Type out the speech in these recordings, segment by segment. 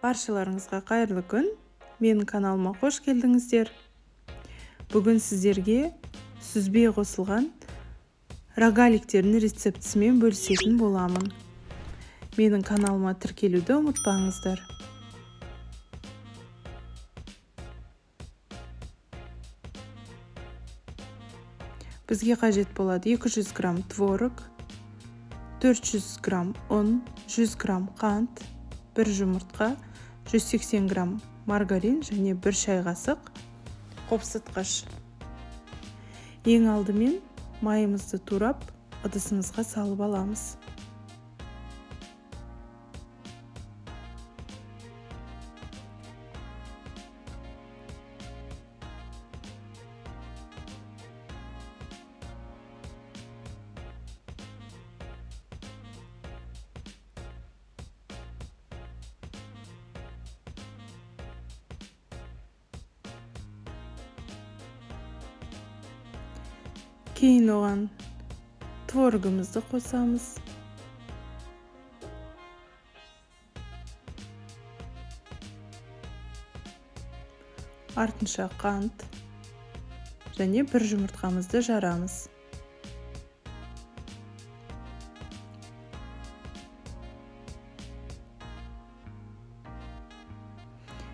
Баршаларыңызға қайырлы күн. Менің каналыма қош келдіңіздер. Бүгін сіздерге сүзбе қосылған рогаликтердің рецептісімен бөлісетін боламын. Менің каналыма тіркелуді ұмытпаңыздар. Бізге қажет болады 200 грамм творог, 400 грамм ұн, 100 грамм қант, 1 жұмыртқа, 180 грамм маргарин және 1 шай қасық қопсытқыш. Ең алдымен майымызды турап ыдысымызға салып аламыз. Кейін оған творогымызды қосамыз. Артынша қант және 1 жұмыртқамызды жарамыз.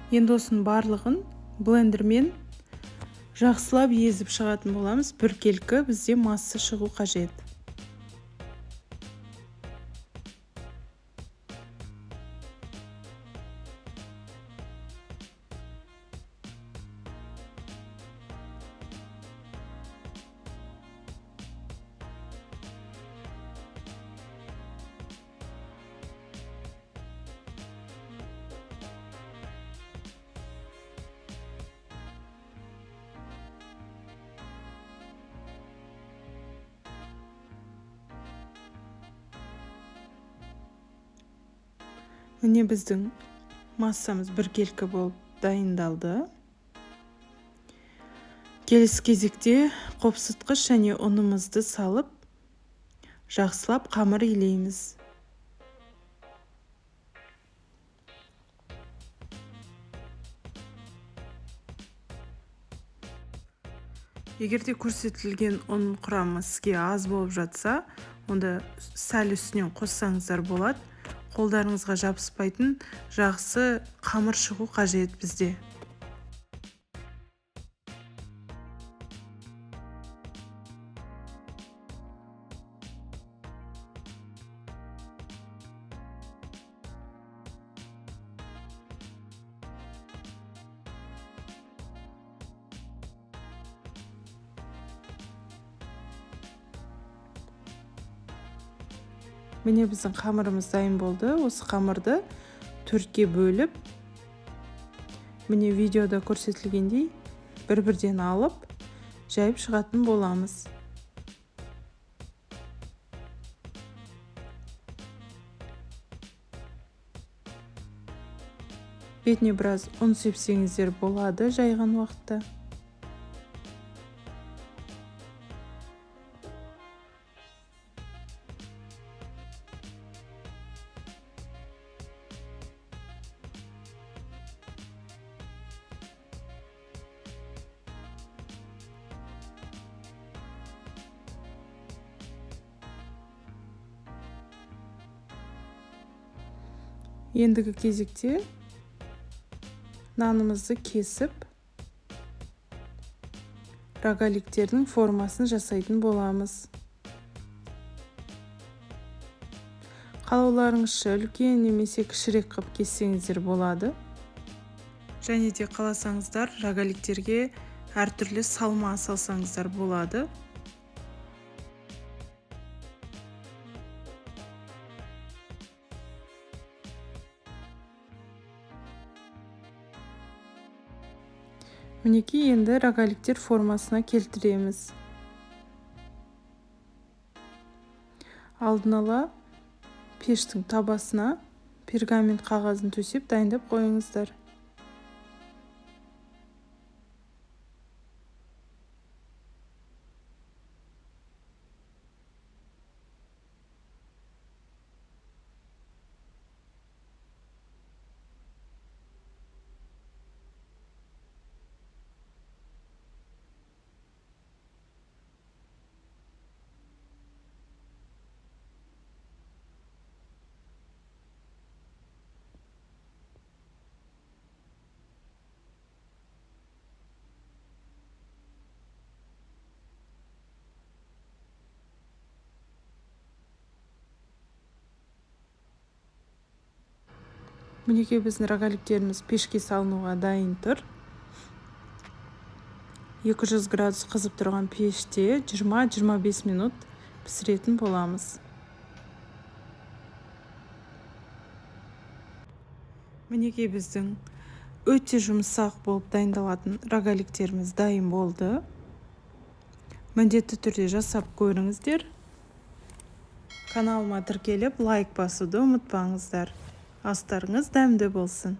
Енді осының барлығын блендермен жақсылап езіп шығатын боламыз. Біркелкі бізде масса шығу қажет. Міне біздің массамыз біркелкі болып дайындалды. Келесі кезекте қопсытқыш және ұнымызды салып, жақсылап қамыр илейміз. Егерде көрсетілген ұн құрамы сізге аз болып жатса, онда сәл үстінен қоссаңыздар болады. Қолдарыңызға жабыспайтын жақсы қамыр шығу қажет бізде. Міне біздің қамырымыз дайын болды. Осы қамырды 4-ке бөліп, міне видеода көрсетілгендей бір-бірден алып, жайып шығатын боламыз. Бетіне біраз ұн сепсеңіздер болады жайған уақытта. Ендігі кезекте нанымызды кесіп, рогаликтердің формасын жасайтын боламыз. Қалауларыңызша үлкен немесе кішірек қып кессеңіздер болады. Және де қаласаңыздар, рогаликтерге әртүрлі салма салсаңыздар болады. Мінекей енді рогаликтер формасына келтіреміз. Алдын ала пештің табасына пергамент қағазын төсеп дайындап қойыңыздар. Мінекей біздің рогаликтеріміз пешке салынуға дайын тұр. 200 градус қызып тұрған пеште 20-25 минут пісіретін боламыз. Мінекей біздің өте жұмсақ болып дайындалатын рогаликтеріміз дайын болды. Міндетті түрде жасап көріңіздер. Каналыма тіркеліп лайк басуды ұмытпаңыздар. Астарыңыз дәмді болсын.